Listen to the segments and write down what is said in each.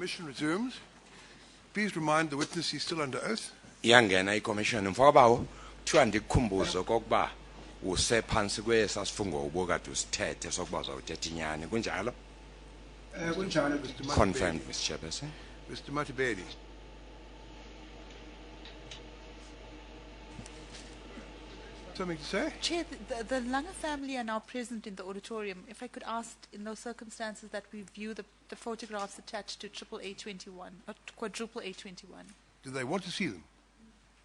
Commission resumes. Please remind the witness he's still under oath. Iyangena iCommission mfokabawo kuthiwa ndikukhumbuzo kokuba usephansi kwesasifungo ubokade usithethe sokuba uzawuthetha inyani kunjalo. Kunjalo, Mr. Matibedi. Confirmed, Mr. Chairperson. Mr. Matibedi. Something to say? Chair, the Langa family are now present in the auditorium. If I could ask, in those circumstances, that we view the photographs attached to AAA21, or quadruple A21. Do they want to see them?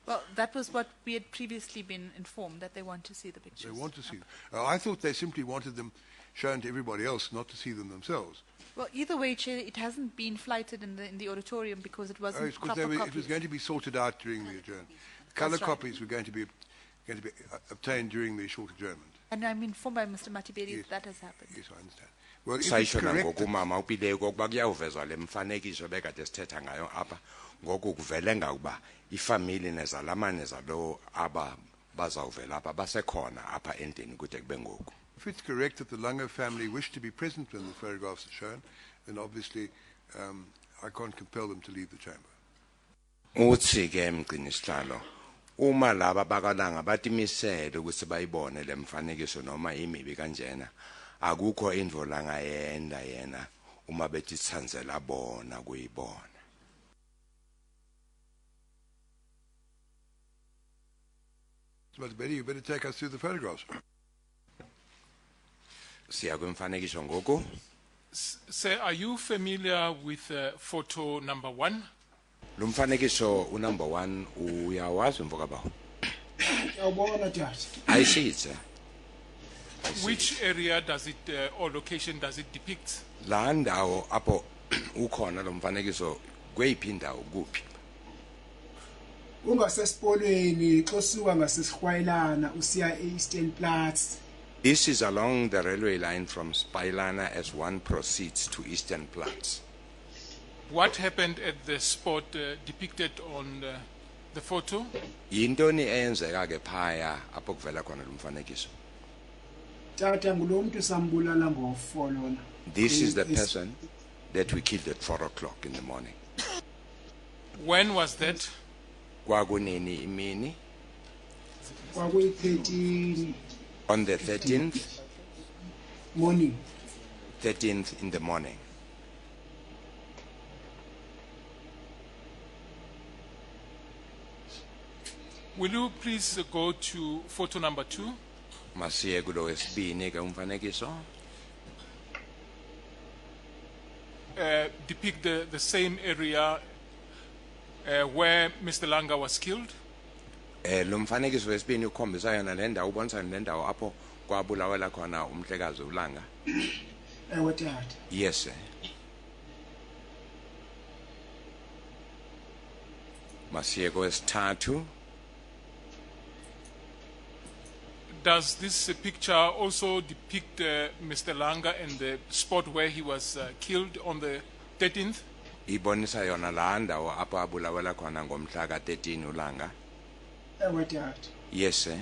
Well, that was what we had previously been informed, that they want to see the pictures. They want to see them. I thought they simply wanted them shown to everybody else, not to see them themselves. Well, either way, Chair, it hasn't been flighted in the auditorium because it wasn't It's because proper it was going to be sorted out during the adjournment. Colour copies were going to be obtained during the short adjournment. And I'm informed by Mr. Matibedi that that has happened. Yes, I understand. Well, if it's Sayishona correct, ngokumama upileyo kokuba kuyavuvezwa lemfanekiso bekade sithetha ngayo apha ngoku kuvelenga ukuba ifamily nezalamane zalo aba bazawuvela apha basekhona apha endini kude kube ngoku. if it's correct that the Lungo family wish to be present when the photographs are shown, then obviously I can't compel them to leave the chamber. Uthi ke mgcinisihlalo uma laba bakalanga batimisele ukuthi bayibone lemfanekiso noma imibi kanjena akukho indvo langa yenda yena uma betitsandzela bona kuyibona. Mr. Betty, you better take us through the photographs. Siya kwimfanekiso ngoku. Sir, are you familiar with photo number 1? Lumfanekiso number 1 uyawazi mfokabawo. I see it, sir. Which area does it or location does it depict? La ndawo apho ukhona lo mfanekiso kweyiphi indawo kuphi? Ungasesipolweni xosiwa ngasesikhwayelana usiya eEastern Platz. This is along the railway line from Spylana as one proceeds to Eastern Platz. What happened at the spot depicted on the photo? Yintoni eyenzeka ke phaya apho kuvela khona lo mfanekiso? Tata ngulomuntu sambulala ngo4 lona. This is the person that we killed at 4 o'clock in the morning. When was that? Kwakunini imini? Kwakuyi13 On the 13th? morning. 13th in the morning. Will you please go to photo number 2? Masiye kulo wesibini ke umfanekiso. Depict the same area where Mr. Langa was killed. Lo mfanekiso wesibini ukhombisa yona le ndawo ubonisa le ndawo apho kwabulawela khona umhlekazi uLanga. Ewe tata. Yes, sir. Masiye kwesithathu. Does this picture also depict Mr. Langa and the spot where he was killed on the 13th? Ibonisa yona la ndawo apho abulawela khona ngomhla ka13 uLanga. Ewe tata. Yes, sir.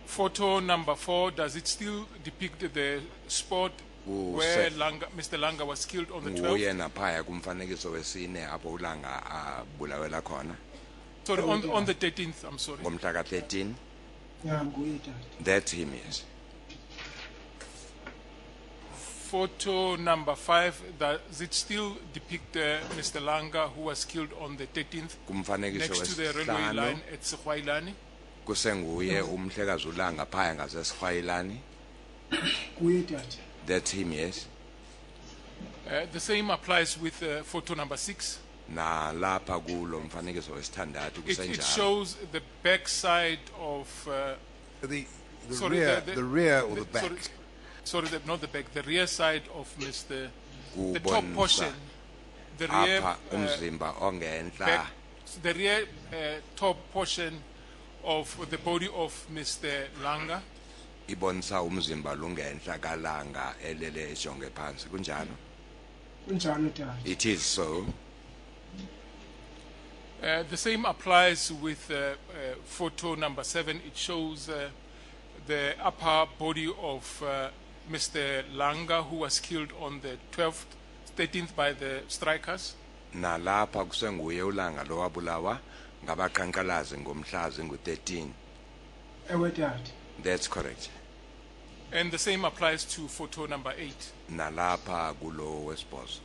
Photo number 4, does it still depict the spot where Mr. Langa was killed on the 12th? Uyena phaya kumfanekiso wesine apho uLanga abulawela khona. Sorry, on the 13th, I'm sorry. Ngomhla ka13. Yeah, nguye tata. That's him, yes. Photo number 5, does it still depict Mr. Langa who was killed on the 13th next to the railway line at Sekhwailani? Kusenguye umhlekazi uLanga phaya ngasesikhwayelani. Nguye tata. That's him, yes. The same applies with photo number 6. Na lapha kulo mfanekiso wesithandathu It kusenjalo. shows the back side of The sorry, rear or the back? Sorry, not the back. The rear side of Mr. The top portion. The rear Apha umzimba ongenhla. back, the rear top portion of the body of Mr. Langa. Ibonisa umzimba lungenhla kaLanga elele ejonge phansi kunjalo. Kunjalo tata. It is so. The same applies with photo number 7. It shows the upper body of Mr. Langa, who was killed on the 12th 13th by the strikers. Nalapha kusenguye ulanga lo wabulawa ngabakhankalazi ngomhlazi ngu13. Ewe tata. That's correct. And the same applies to photo number 8. Nalapha kulo wesibhozo.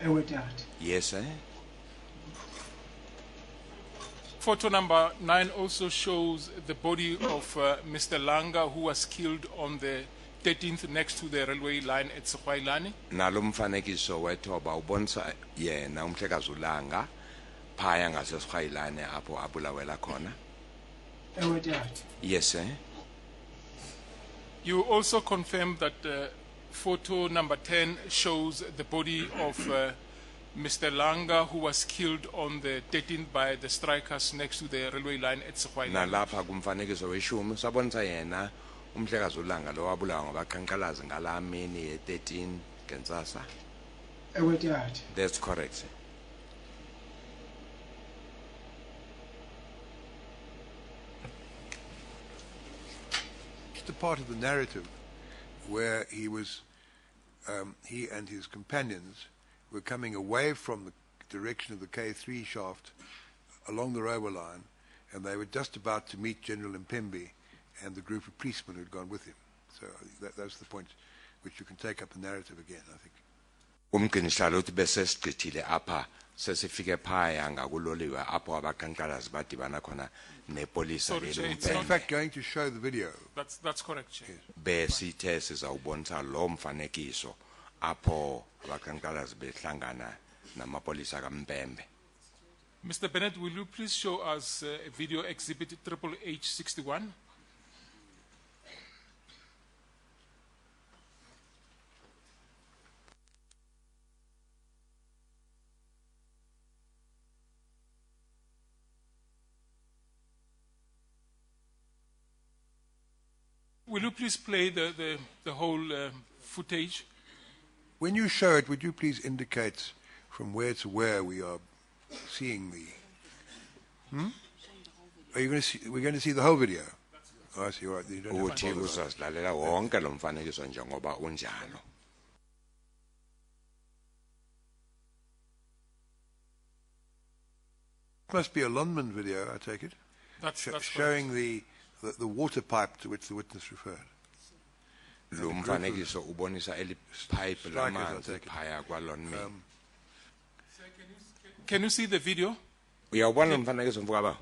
Ewe tata. Yes, eh? Photo number 9 also shows the body of Mr. Langa, who was killed on the 13th next to the railway line at Sekwailane. Nalo mfanekiso wethoba ubonisa yena umhlekazi ulanga phaya ngaseSkhayilane apho abulawela khona. Ewe tata. Yes, eh? You also confirm that photo number 10 shows the body of Mr. Langa, who was killed on the 13th by the strikers next to the railway line at Sekwailane. Nalapha kumfanekiso weshumi sabonisa yena umhlekazi ulanga lo wabulawa ngabakhankalazi ngalamini ye13 ngentsasa. Ewe tata. That's correct. The part of the narrative where he and his companions were coming away from the direction of the K3 shaft along the railway line, and they were just about to meet General Mpembe and the group of policemen who had gone with him. So that's the point which you can take up the narrative again, I think. Umqinihlalo uthi bese sigcithile apha sesifike phaya ngakuloliwe apho abakhankalazi badibana khona nepolisa Sorry, Chair, it's In lelo. fact, going to show the video. That's correct, Chair. Besithe sizawubonisa lo mfanekiso apho abakhankalazi behlangana namapolisa kaMpembe. Mr. Bennett, will you please show us a video exhibit H61? Will you please play the whole footage? When you show it, would you please indicate from where to where we are seeing the... Are you going to see... We're going to see the whole video? Oh, I see, all right. You don't have to Uthi follow that. uzasilalela wonke lo mfanekiso njengoba unjalo. It must be a London video, I take it, That's correct. showing the water pipe to which the witness referred. Lo mfanekiso ubonisa eli pipe Strikers, lamanzi I take it. phaya kwaLonmin. Can you see the video? Uyawubona lo mfanekiso mfukaba?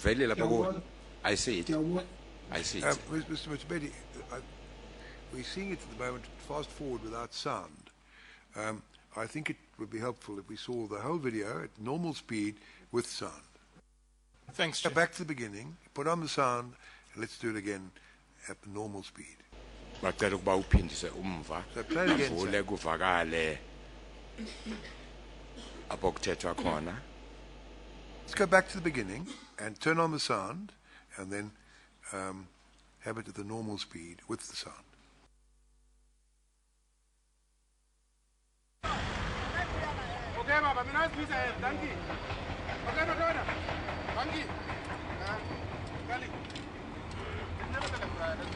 Vele lapha ku. Ndiyawubona. I see it. Ndiyawubona. I see it. Mr. Mutubedi, we're seeing it at the moment fast forward without sound. I think it would be helpful if we saw the whole video at normal speed with sound. Thanks, Go Chair. back to the beginning, put on the sound, and let's do it again at the normal speed. Bacela ukuba uphindise umva. So play it again, Uvule sir. kuvakale apho kuthethwa khona. Let's go back to the beginning and turn on the sound, and then have it at the normal speed with the sound. Okay, Baba, mina sibiza danki. Okay, Madonna. Danki. Kali. Never tell them.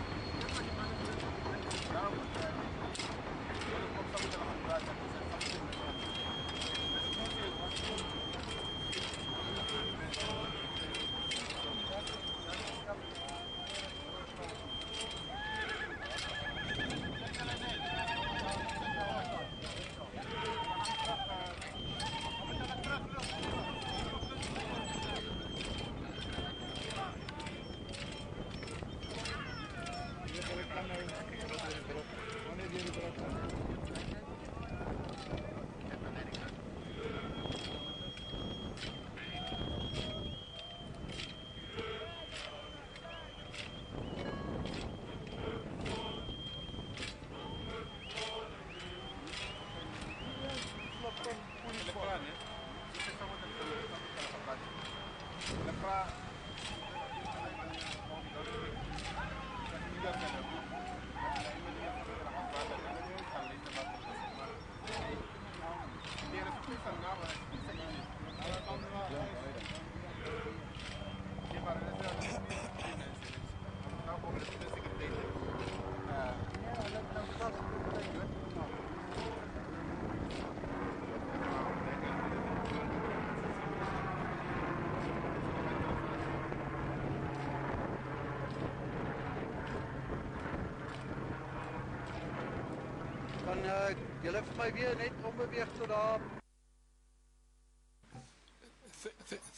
kan julle vir my weer net ombeweeg tot daar.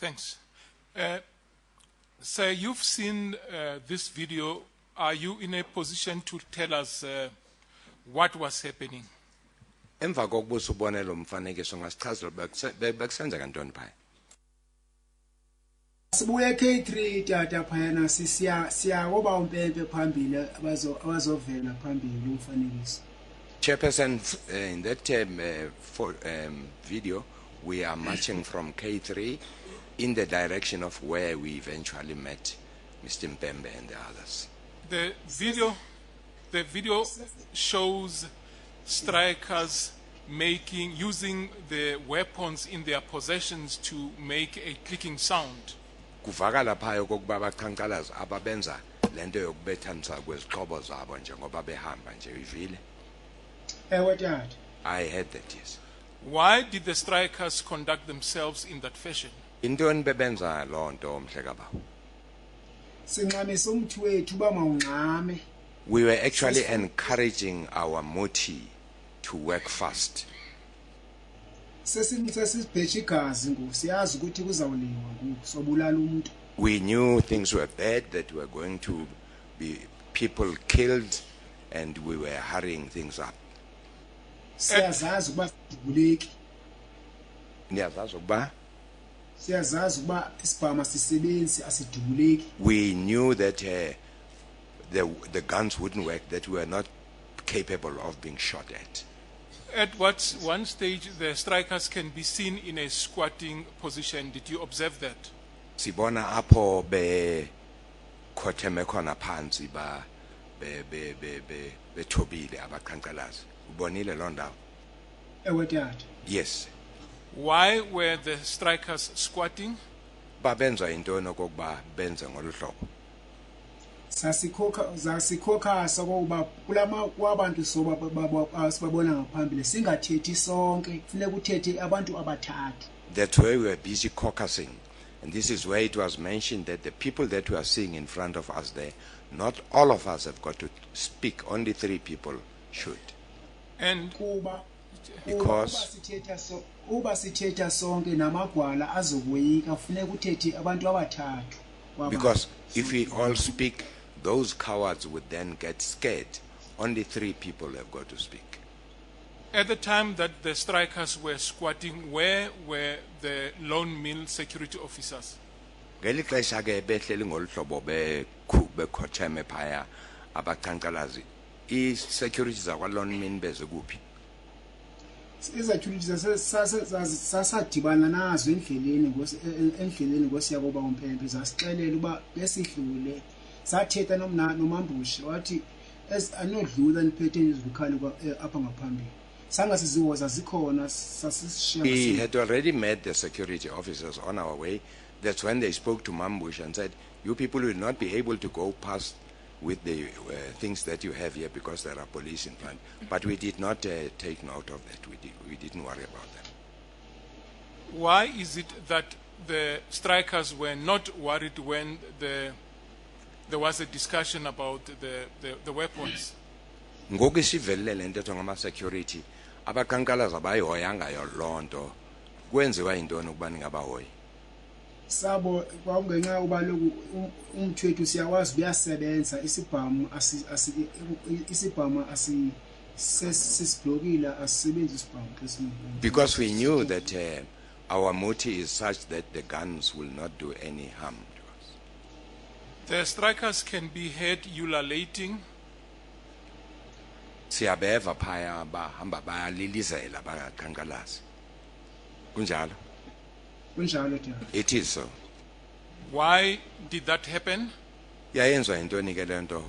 Thanks. Sir, you've seen this video. Are you in a position to tell us what was happening? Emva kokubusa ubone lo mfanekiso ngasichazela bekusenzeka ntoni phaya. Sibuye K3 tata phayana siya ngoba umpempe phambili abazovela phambili umfanekiso. Chairperson, in that video, we are marching from K3 in the direction of where we eventually met Mr. Mpembe and the others. The video shows strikers using the weapons in their possessions to make a clicking sound. Kuvakala phaya kokuba abaqhankqalazi ababenza lento yokubethanisa kwezixhobo zabo njengoba behamba nje ivile. Ewe tata. I heard that, yes. Why did the strikers conduct themselves in that fashion? Intoni bebenza loo nto mhlekaba? Sinxamisa umthi wethu uba mawungxame. We were actually encouraging our moti to work fast. Sesibheja igazi ngoku siyazi ukuthi kuzawuliwa ngoku sobulala umuntu. We knew things were bad, that were going to be people killed, and we were hurrying things up. Siyazazi ukuba sidubuleki. Niyazazi ukuba? Siyazazi ukuba isibhama sisebenzi asidubuleki. We knew that the guns wouldn't work, that we were not capable of being shot at. At one stage, the strikers can be seen in a squatting position. Did you observe that? Sibona apho khotheme khona phansi bethobile abaqhankqalazi. Ubonile loo ndawo? Ewe tata. Yes. Why were the strikers squatting? Babenza intoni okokuba benze ngolu hlobo? Sasikhoka sokuba kulama kwabantu sibabona ngaphambili singathethi sonke kufanele kuthethe abantu abathathu. That's where we were busy caucusing, and this is where it was mentioned that the people that we are seeing in front of us there, not all of us have got to speak, only 3 people should. And because uba sithetha sonke namagwala azokweyika kufanele kuthethe abantu abathathu. Because if we all speak, those cowards would then get scared. Only 3 people have got to speak. At the time that the strikers were squatting, where were the Lone Mill security officers? Ngeli xesha ke behleli ngolu hlobo bekhotheme phaya abaqhankqalazi, i-security zakwa-Lone Mill beze kuphi? Izathulithi sasadibana nazo endleleni ngosiya koba umpempe zasixelela uba besidlule sathetha nomambushi wathi anodlula niphethe izibukhali apha ngaphambili sangasiziwoza zikhona sasishiya. He had already met the security officers on our way. That's when they spoke to Mambush and said, you people will not be able to go past with the things that you have here because there are police in front. But we did not take note of that. We didn't worry about that. Why is it that the strikers were not worried when there was a discussion about the weapons? Ngoku isivelele ntetho ngama-security abaqhankqalazi abayihoyanga loo nto, kwenziwa yintoni ukuba ningabahoyi? Sabo kwakungenxa uba lokhu umthi wethu siyawazi uyasebenza isibhama sesiblokile asisebenzi isibhama. Because we knew that our motive is such that the guns will not do any harm to us. The strikers can be heard ululating. Siyabeva phaya bahamba bayalilizela abaqhankqalazi. Kunjalo? It is so. Why did that happen? Yayenziwa yintoni ke le nto?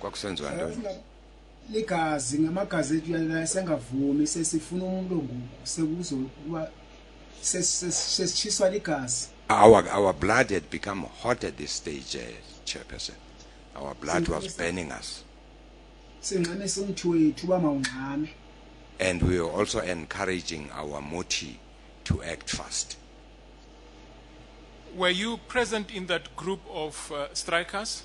Kwakusenziwa ntoni? Ligazi ngamagazi ethu yasengavumi sesifuna umuntu ngoku sekuzokuba sesichiswa ligazi. Our blood had become hot at this stage, Chairperson. Our blood was burning us. Sinxamisa umthi wethu uba mawungxame. And we were also encouraging our moti to act fast. Were you present in that group of strikers?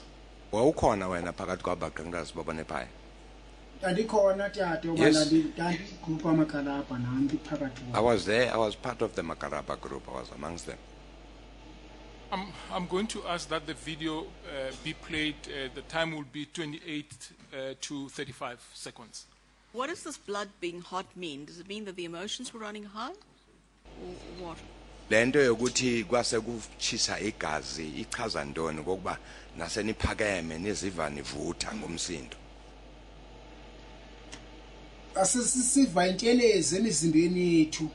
Wawukhona wena phakathi kwabaqhankqalazi babone phaya? Andikhona tata Yes. ubana ndandigrupu amakalabha nam ndiphakathi I was there. I was part of the Makaraba group. I was amongst them. I'm going to ask that the video be played. The time will be 28 to 35 seconds. What does this blood being hot mean? Does it mean that the emotions were running high? Or what? Lento yokuthi kwase kuchisa igazi ichaza ntoni kokuba naseniphakeme niziva nivutha ngomsindo. asisiva intelezi emizimbeni yethu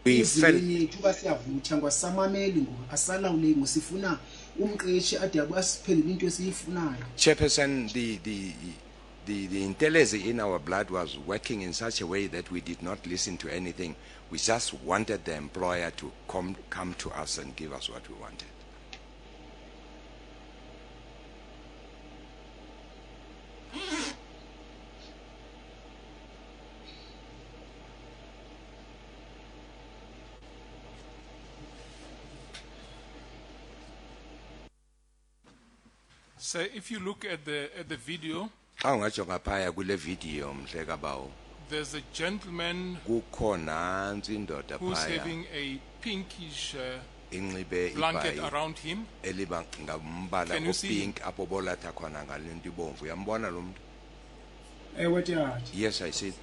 We felt imizimbeni yethu basiyavutha ngwasamameli ngo asalawule ngosifuna umqeshi ade abasiphelele into esiyifunayo. Chairperson, the intelligence in our blood was working in such a way that we did not listen to anything. We just wanted the employer to come to us and give us what we wanted. So if you look at the video, Xa ungajonga phaya kule video mhleka bawo there's a gentleman kukho nantsi indoda who's phaya having a pinkish inxibe blanket ibhayi around him. eliba ngombala Can you see? opink apho bolatha khona ngalento ibomvu. Uyambona lo muntu? Ewe tata. Yes, I see.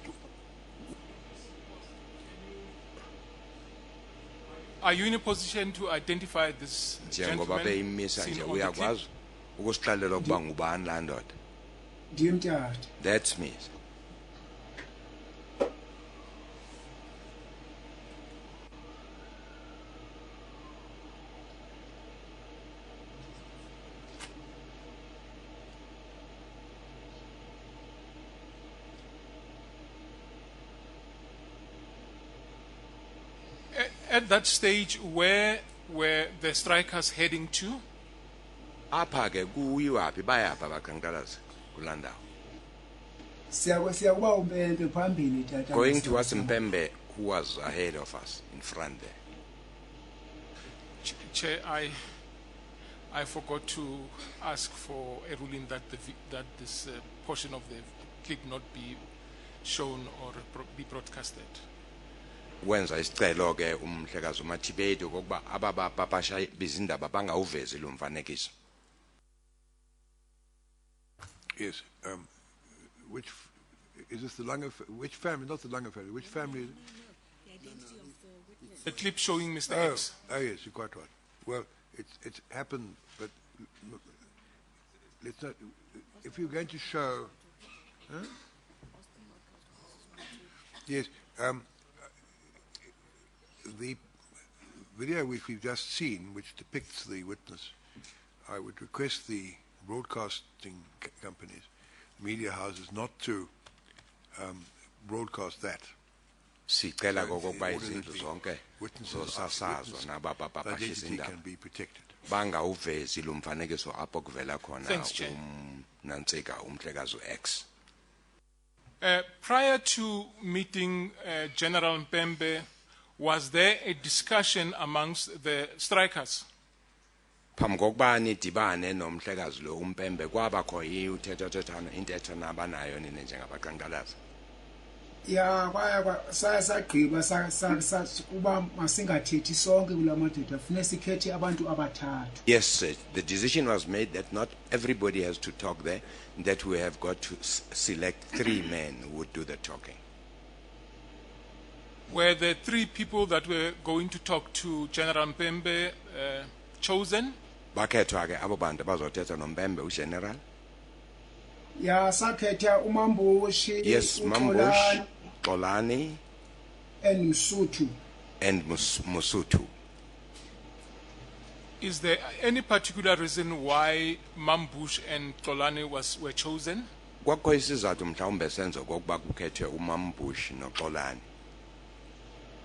Are you in a position to identify this Njengoba gentleman beyimisa seen nje on the clip? uyakwazi ukusixelela ukuba ngubani laa ndoda. Ndim tata. That's me. At that stage, where were the strikers heading to? Apha ke kuyiwaphi bayapha abaqhankqalazi kulaa ndawo. Siyakuba umpempe phambili tata. Going towards Mpembe, who was ahead of us in front there. Chair, I forgot to ask for a ruling that that this portion of the clip not be shown or be broadcasted. Wenza isicelo ke umhlekazi uMathibedi okokuba ababapapasha bizindaba bangawuvezi lo mfanekiso. Yes. Which is this the Langer? Which family? Not the Langer family. Which family? The clip showing Mr. X. Oh yes, you're quite right. Well, it's happened, but let's not. If you're going to show, huh? Yes, the video which we've just seen, which depicts the witness, I would request the broadcasting companies, media houses, not to broadcast that. Sicela So, kokuba in order izindlu that the zonke witnesses' zosasazwa witness nabapapasha identity izindaba can be protected. bangawuvezi lo mfanekiso apho kuvela khona Thanks, Chair. Nantsika umhlekazi X. Prior to meeting General Mpembe, was there a discussion amongst the strikers? Phambi kokuba nidibane nomhlekazi lo uMpembe kwabakho uthethathethana intetho nabanayo nina njengabaqhankqalazi. Ya kwaya sagqiba kuba masingathethi sonke kulamadoda funeka sikhethe abantu abathathu. Yes, sir. The decision was made that not everybody has to talk there, that we have got to select 3 men who would do the talking. Were the 3 people that were going to talk to General Mpembe chosen? Bakhethwa ke abo bantu bazothetha noMpembe uGeneral. Ya sakhetha uMambushi, Yes, Mambush, Xolani and Msuthu. and Musuthu. Is there any particular reason why Mambush and Xolani were chosen? Kwakho isizathu mhlawumbe senzo kokuba kukhethwe uMambush noXolani.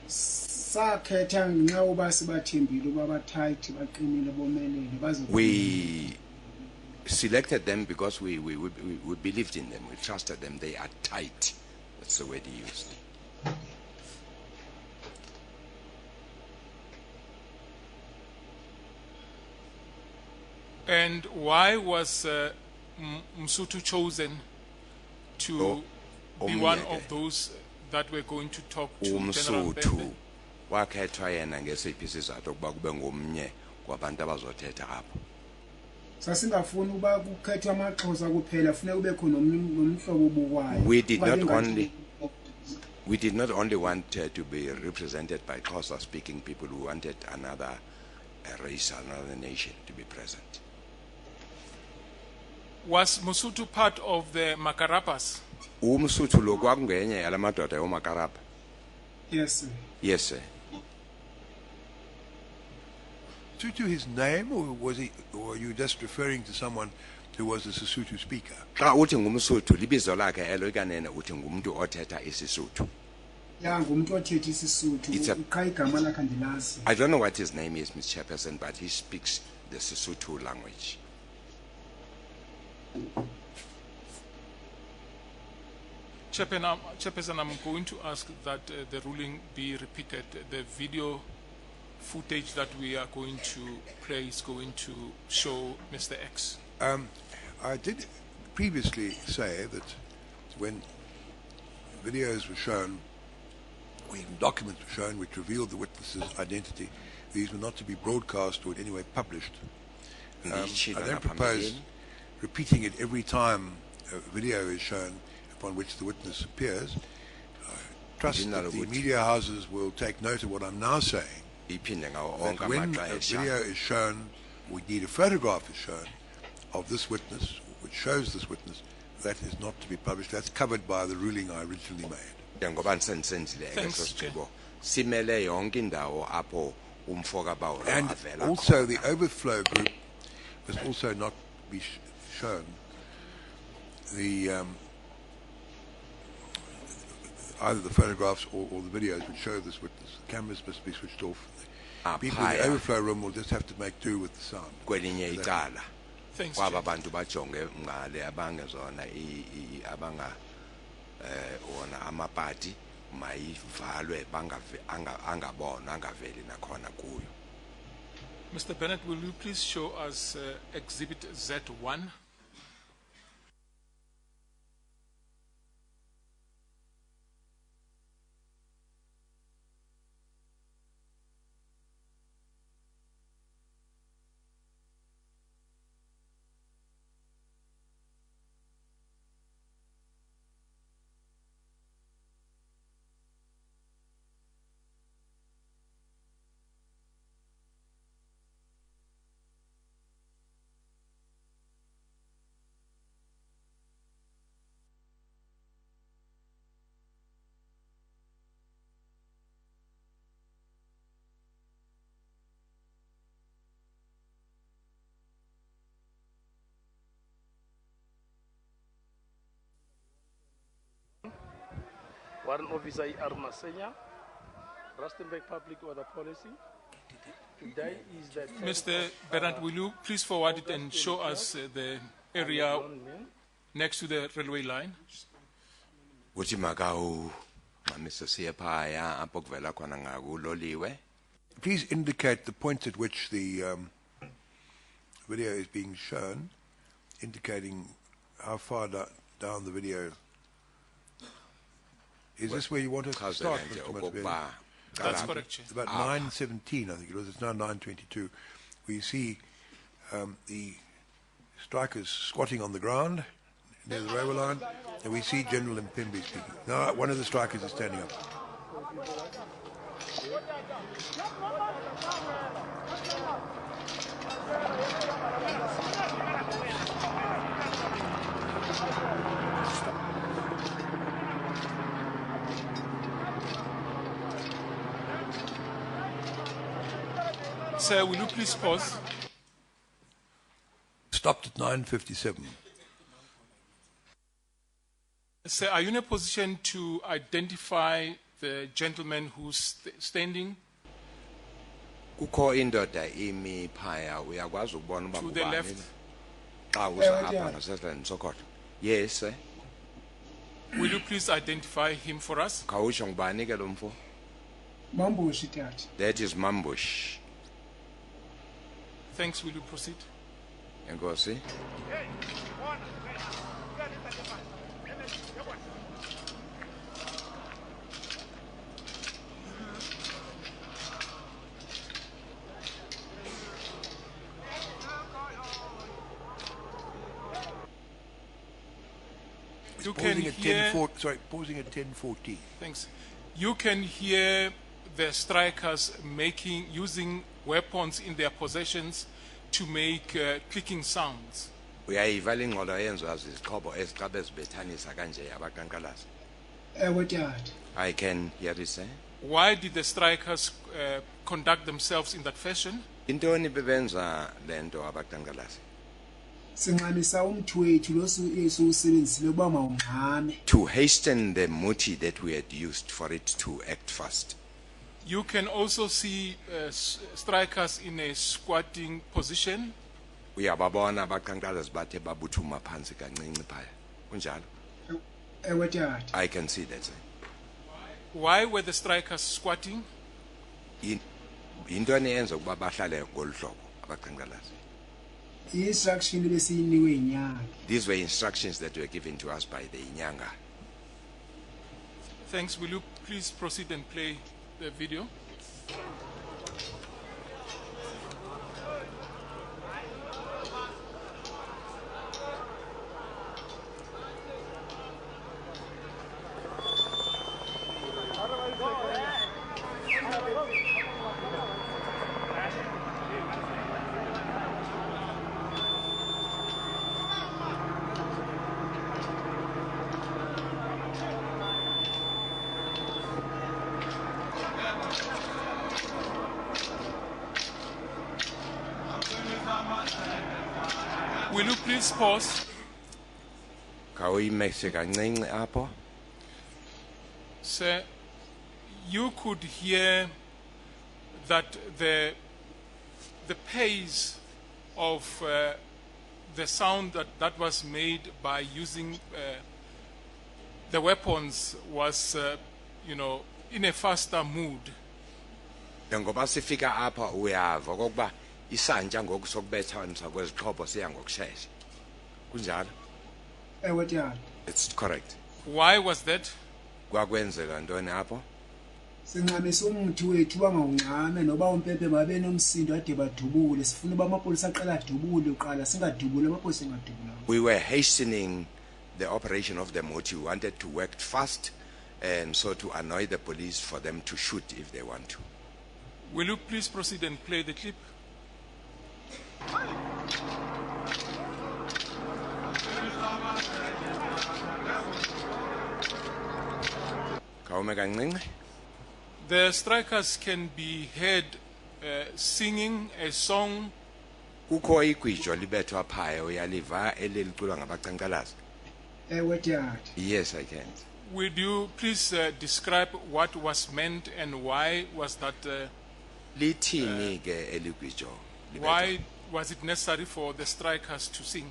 Sakhetha ngenxa uba sibathembile uba bathayithi baqinile bomelele bazo. We selected them because we believed in them, we trusted them, they are tight. That's the word he used. And why was Msuthu chosen to be one of those that we're going to talk to General umsuthu Mpembe? wakhethwa yena ngesiphi isizathu ukuba kube ngomnye kwabantu abazothetha apho. Sasingafuni uba kukhethwa amaXhosa kuphela funeka kube khona nomhlobo obukwayo. We did not only want to be represented by Xhosa speaking people, we wanted another race, another nation to be present. Was Mosotho part of the Makarapas? Umsuthu lo kwakungenye yalamadoda yomakarapa. Yes, sir. Yes, sir. Sotho his name, or are you just referring to someone who was a Sesotho speaker? Xa uthi ngumsuthu libizo lakhe elo ikanene uthi ngumuntu othetha isisuthu. Yeah, ngumuntu othetha isisuthu. Qha igama lakhe andilazi. I don't know what his name is, Mr. Chairperson, but he speaks the Sesotho language. Chairperson, I'm going to ask that the ruling be repeated. The video footage that we are going to play is going to show Mr. X. I did previously say that when videos were shown, or even documents were shown which revealed the witness's identity, these were not to be broadcast or in any way published. I don't propose repeating it every time a video is shown upon which the witness appears. I trust that the media houses will take note of what I'm now saying. That when a video is shown, or indeed a photograph is shown of this witness, which shows this witness, that is not to be published. That's covered by the ruling I originally made. And also the overflow group must also not be shown. The either the photographs or the videos which show this witness. The cameras must be switched off. People in the overflow room will just have to make do with the sound. Thanks, kwaba bantu bajonge ngale abangezona abanga ona amapati mayivalwe angabona angaveli nakhona kuyo. Mr. Bennett, will you please show us Exhibit Z1? Warrant Officer Armasenya, Rustenburg Public Order Policy. Today is the Mr. Bernard, will you please forward it and show us the area next to the railway line? Uthi makau Mr. Siapaya apokuvela khona ngakuloliwe. Please indicate the point at which the video is being shown, indicating how far down the video. Is this where you want us to start? That's correct. It's about 9:17, I think it was. It's now 9:22. We see the strikers squatting on the ground near the railway line, and we see General Mpembe speaking. Now, one of the strikers is standing up. Sir, will you please pause? Stopped at 9:57. Sir, are you in a position to identify the gentleman who's standing? Kukho indoda imi phaya uyakwazi ukubona uba To the left. xa uzahamba ngasesandleni sokhohlo. Yes, sir. Will you please identify him for us? Khawusho ngubani ke lo mfo? Mambushi tati. That is Mambush. Thanks. Will you proceed? Enkosi. It's You pausing can at hear- 10:14. Sorry, pausing at 10:14. Thanks. You can hear the strikers using weapons in their possessions to make clicking sounds. uyayiva le ngxolo eyenziwa zizixhobo eziqabe zibethanisa kanje abaqhankqalazi. Ewe tata. I can hear it say. Why did the strikers conduct themselves in that fashion? Intoni bebenza lento abaqhankqalazi? Sinxamisa umthi wethu lo esiwusebenzisile uba mawungxame. To hasten the muti that we had used for it to act fast. You can also see strikers in a squatting position. Uyababona abaqhankqalazi bathe babuthuma phansi kancinci phaya. Kunjalo? Ewe tata. I can see that. Why were the strikers squatting? Intoni eyenza ukuba bahlale ngolu hlobo abaqhankqalazi? I-instruction ebesiyiniwe yinyanga. These were instructions that were given to us by the Inyanga. Thanks. Will you please proceed and play the video? Will you please pause? Khawuyimise kancinci apho. Sir, you could hear that the pace of the sound that was made by using the weapons was, in a faster mood. Ngoba sifika apha uyava okokuba isantya ngoku sokubethanisa kwezixhobo siya ngokushesha. Kunjalo? Ewe tata. It's correct. Why was that? Kwakwenzeka ntoni apho? Sinxamisa umthi wethu uba mawungxame noba umpempe babe nomsindo ade badubule. Sifuna uba amapolisa aqala adubule uqala singadubule amapolisa engadubula. We were hastening the operation of the moti. We wanted to work fast and so to annoy the police for them to shoot if they want to. Will you please proceed and play the clip? Khawume kancinci. The strikers can be heard singing a song. Kukho igwijo libethwa phaya uyaliva eliliculwa ngabaqhankqalazi. Ewe tata. Yes, I can. Would you please describe what was meant and why was that? Lithini ke eligwijo? Why was it necessary for the strikers to sing?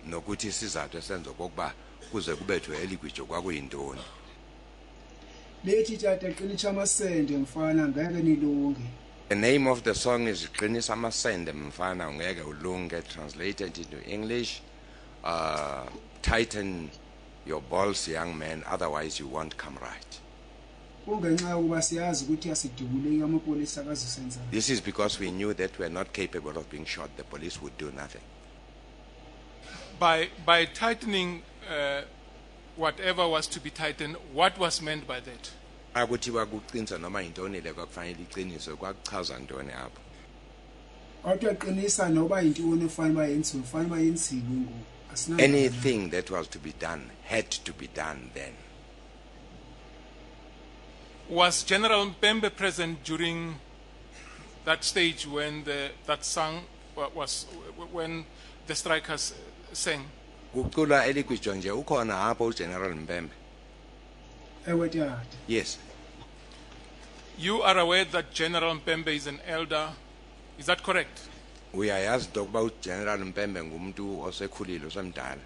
Nokuthi isizathu esenza okokuba kuze kubethwe eligwijo kwakuyintoni? Lethi tata qinisa amasende mfana ngeke nilunge. The name of the song is Qinisa Amasende mfana ungeke ulunge, translated into English. Tighten your balls, young man, otherwise you won't come right. Kungenxa yokuba siyazi ukuthi asidubuleki amapolisa akazisenza. This is because we knew that we are not capable of being shot. The police would do nothing. By tightening whatever was to be tightened, what was meant by that? Akuthiwa kuqinisa noma yintoni le kwakufanele iqiniswe kwakuchaza ntoni apho? Kodwa qinisa noba yintoni efanele uba yenziwe ufanele uba yenziwe ngoku. Anything that was to be done had to be done then. Was General Mpembe present during that stage when that song was when the strikers sang? Kucula eligwijo nje ukhona apho uGeneral Mpembe? Ewe tata. Yes. You are aware that General Mpembe is an elder. Is that correct? Uyayazi ukuba uGeneral Mpembe ngumuntu osekhulile osemdala.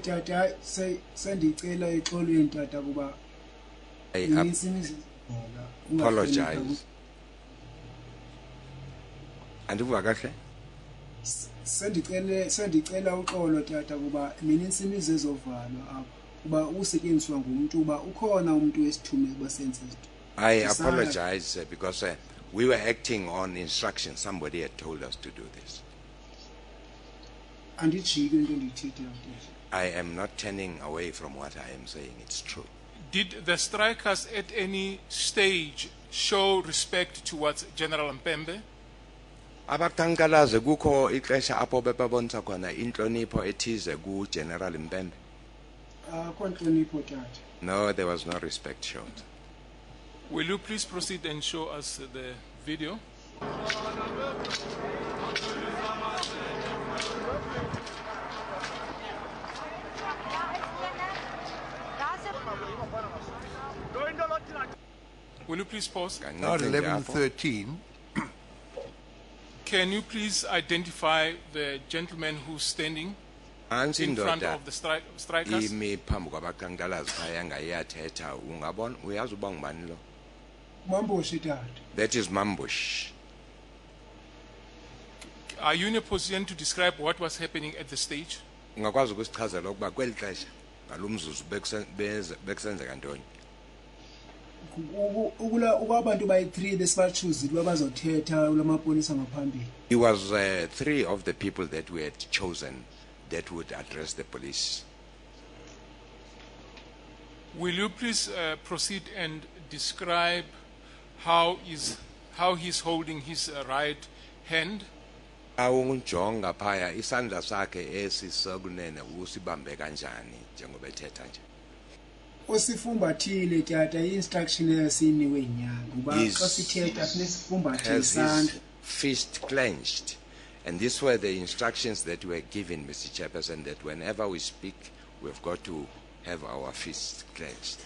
Tata sendicela exolweni tata kuba I apologize. Andivuka kahle? Sendicela uxolo tata kuba mina insimizi ezovalwa apha kuba usetyenziswa ngumuntu uba ukhona umuntu wesithume basenze izinto. I apologize because we were acting on instruction. Somebody had told us to do this. andijiki into endiyithethayo. I am not turning away from what I am saying. It's true. Did the strikers at any stage show respect towards General Mpembe? Abaqhankqalazi kukho ixesha apho bebabonisa khona inhlonipho ethize ku General Mpembe? Akho ntlonipho tata. No, there was no respect shown. Will you please proceed and show us the video? Will you please pause? Now at 11:13. Can you please identify the gentleman who's standing in front of the strikers? Imi phambi kwabaqhankqalazi phaya ngayathetha ungabona uyazi uba ngubani lo? Mambush tata. That is Mambush. Are you in a position to describe what was happening at the stage? Ungakwazi ukusichazela ukuba kweli xesha ngalomzuzu bekusenzeka ntoni? Abantu bayi-3 besibachuzile babazothetha kulamapolisa ngaphambili. It was 3 of the people that we had chosen that would address the police. Will you please proceed and describe how he's holding his right hand? Awunjonga phaya isandla sakhe esisokunene usibambe kanjani njengoba ethetha nje? Usifumbathile tata i-instruction esiniwe inyanga uba xa sithetha sinesifumbathile isandla. Fist clenched, and these were the instructions that were given, Mr. Chairperson, that whenever we speak we've got to have our fists clenched.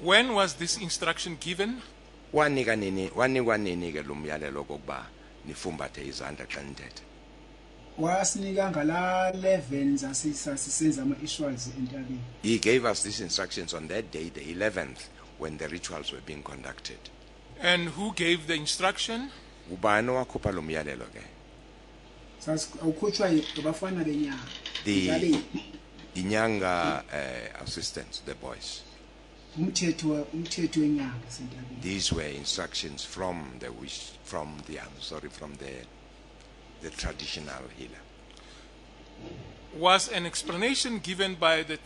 When was this instruction given? Wanikwa nini ke lo myalelo kokuba nifumbathe izandla xa nithetha? Wasinika ngala 11 zasisenza ama-rituals entabeni. He gave us these instructions on that day, the 11th, when the rituals were being conducted. And who gave the instruction? Ubani wakhupha lo myalelo ke? Awukhutshwa ngabafana benyanga. The inyanga assistants, the boys. Umthetho wenyanga sentabeni. These were instructions from the traditional healer. Was an explanation given by the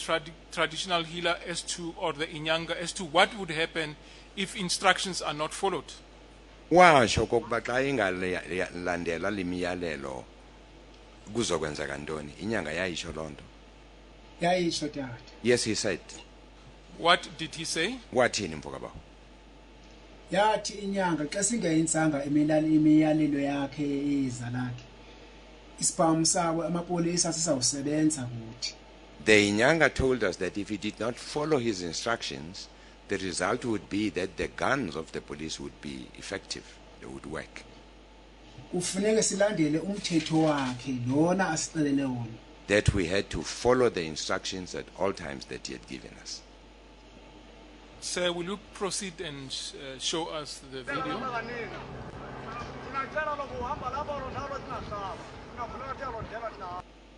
traditional healer as to, or the inyanga, as to what would happen if instructions are not followed? Washo kokuba xa ingalandela limiyalelo kuzokwenzeka ntoni? Inyanga yayisho lonto. Yayisho tata. Yes, he said. What did he say? Wathini mfokaba? Yathi inyanga xa singayenzanga imiyalelo yakhe ezalakhe. Isiphamu sabo amapolisa sisawusebenza kuthi. The inyanga told us that if he did not follow his instructions, the result would be that the guns of the police would be effective. They would work. Kufuneka silandele umthetho wakhe lona asixelele wona. That we had to follow the instructions at all times that he had given us. Sir, will you proceed and show us the video?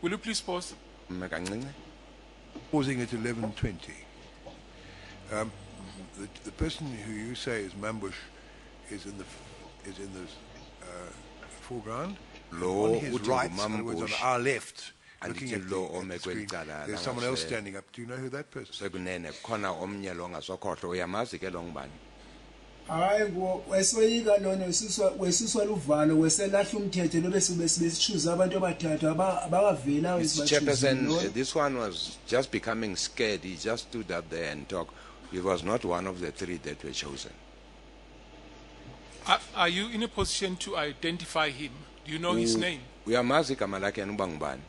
Will you please pause? Pausing at 11:20. The person who you say is Mambush is in the foreground. On his right, in other words, on our left, looking at the screen, there's someone else standing up. Do you know who that person is? Hayi wesoyika lona wesuswa luvalo weselahla umthetho lobe besishuza abantu abathathu abakavela Mr. Chairperson, this one was just becoming scared. He just stood up there and talked. He was not one of the 3 that were chosen. Are you in a position to identify him? Do you know his name? Uyamazi igama lakhe uba ngubani?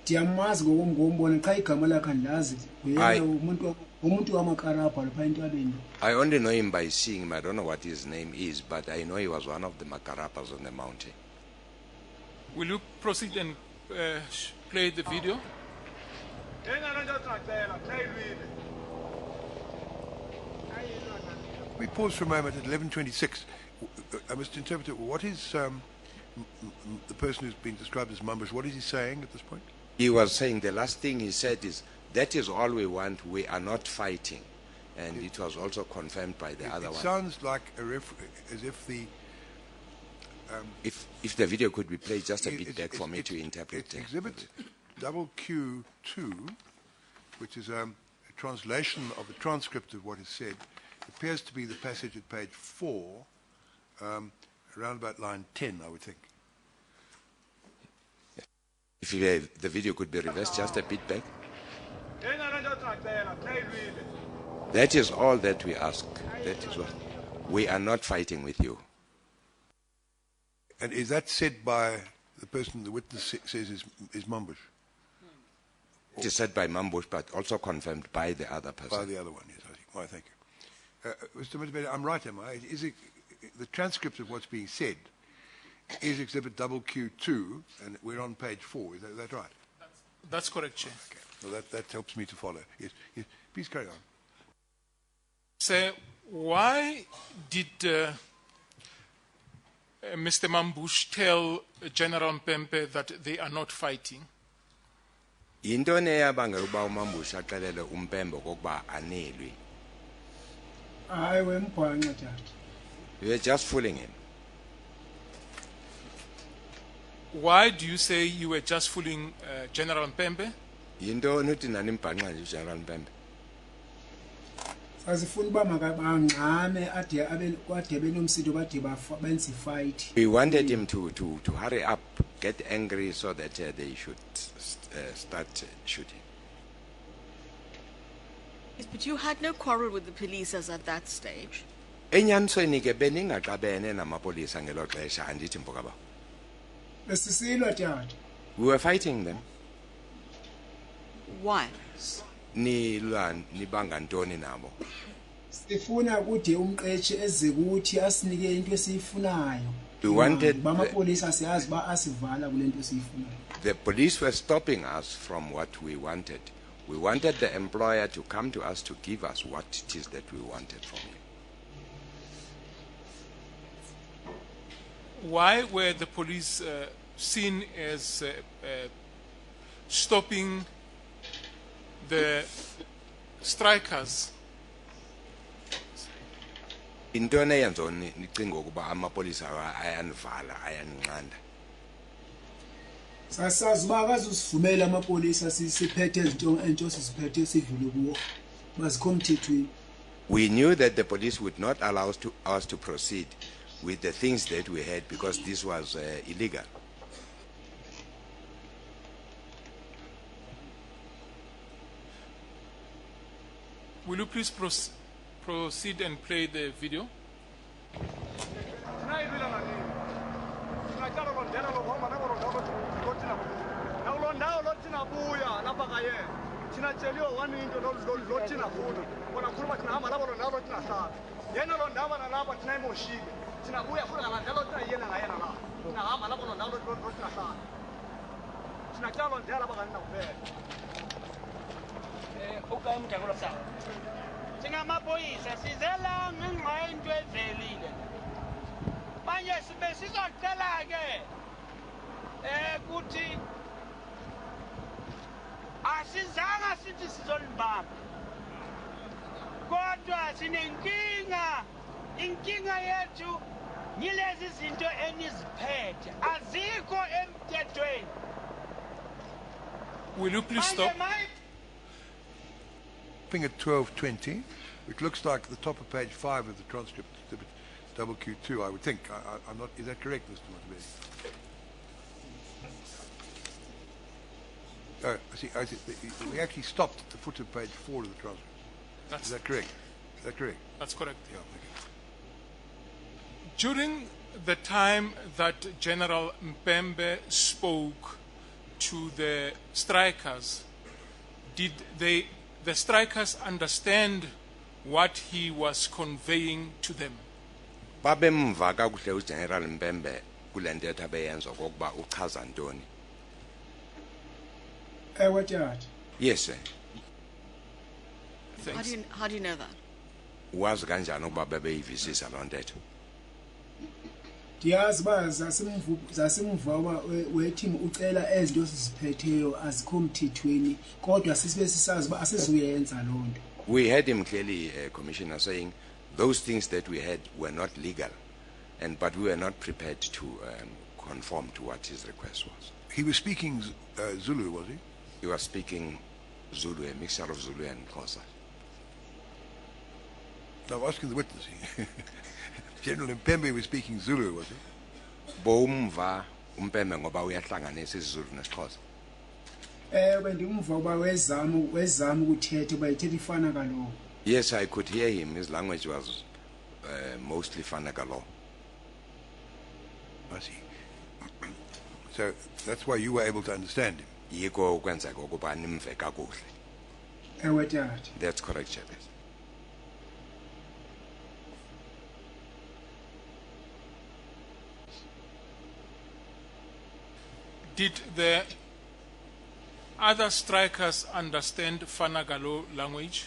Ndiyamazi ngokumbona qha igama lakhe andilazi. Umuntu wamakarabha lapha entabeni. I only know him by seeing him. I don't know what his name is, but I know he was one of the makarapas on the mountain. Will you proceed and play the video? We pause for a moment at 11:26. Mr. Interpreter, what is the person who's been described as Mambush, what is he saying at this point? He was saying, the last thing he said is, that is all we want, we are not fighting. And it was also confirmed by the other one. It sounds like as if If the video could be played just a bit back for me to interpret. It's Exhibit Q2, which is a translation of the transcript of what is said. It appears to be the passage at page 4, around about line 10, I would think. If the video could be reversed just a bit back. That is all that we ask. That is what. We are not fighting with you. And is that said by the person the witness says is Mambush? It is said by Mambush, but also confirmed by the other person. By the other one, yes, I think. Well, thank you. Mr. Mutebele, I'm right, am I? Is it, the transcript of what's being said is Exhibit Q2, and we're on page 4. Is that right? That's correct, Chair. Okay. Well, that helps me to follow. Yes. Please carry on. So, why did Mr. Mambush tell General Mpempe that they are not fighting? Into eyabangela ukuba uMambush axelele uMpembe okokuba anelwi. Hayi wembhanqa tata. You are just fooling him. Why do you say you were just fooling General Mpembe? Into uthi nani imbhanqa nje uGeneral Mpembe. Sasifuna uba makabangxame ade kwade benomsindo bade benze fight. We wanted him to hurry up, get angry so that they should start shooting. Yes, but you had no quarrel with the police as at that stage. Enyanisweni ke beningaxabene namapolisa ngelo xesha andithi mbokaba. Besisilwa tata. We were fighting them. Why? Nibanga ntoni nabo? Sifuna kude umqeqe eze kuthi asinike into esiyifunayo. We wanted bamapolisa siyazi ba asivala kulento esiyifunayo. The police were stopping us from what we wanted. We wanted the employer to come to us to give us what it is that we wanted from him. Why were the police seen as stopping the strikers? Intone yanzoni nicinga ukuba amapolisa ayanivala ayaninqanda. Sasazi uba akazusivumela amapolisa siphethe izinto entsho sisiphethe sidlule kuwo. Bazikhomthethweni. We knew that the police would not allow us to proceed with the things that we had because this was illegal. Will you please proceed and play the video? Singamaphoyisa sizela ngenxa into evelile manje sibe sizocela ke kuthi asizanga sithi sizolibamba kodwa sinenkinga inkinga yethu yilezi zinto eniziphethe azikho emthethweni. Will you please stop? At 12:20, which looks like the top of page 5 of the transcript, Q2, I would think. I'm not. Is that correct, Mr. Mutebele? Oh, I see. We actually stopped at the foot of page 4 of the transcript. Is that correct? Is that correct? That's correct. Yeah. Thank you. During the time that General Mpembe spoke to the strikers, did the strikers understand what he was conveying to them? Babemva kakuhle uGeneral Mpembe kule ntetho abeyenza okokuba uchaza ntoni. Ewe tata. Yes, sir. How do you know that? Wazi kanjani ukuba bebeyivisisa loo ntetho? Ndiyazi uba zasimva uba wethini ucela ezinto siziphetheyo azikho mthethweni kodwa sisibe sisazi uba asizuyenza loo nto. We heard him clearly, Commissioner, saying those things that we had were not legal but we were not prepared to conform to what his request was. He was speaking Zulu, was he? He was speaking Zulu, a mixture of Zulu and Xhosa. No, I'm asking the witness. General Mpembe was speaking Zulu, was he? Bomva umpembe ngoba uyahlanganisa isiZulu nesiXhosa. Bendimva uba wezama ukuthetha uba ithetha ifana kaloku. Yes, I could hear him. His language was mostly Fanagalo. I see. So that's why you were able to understand him. Yiko ukwenzeka ukuba nimve kakuhle. Ewe tata. That's correct, Chairman. Did the other strikers understand Fanagalo language?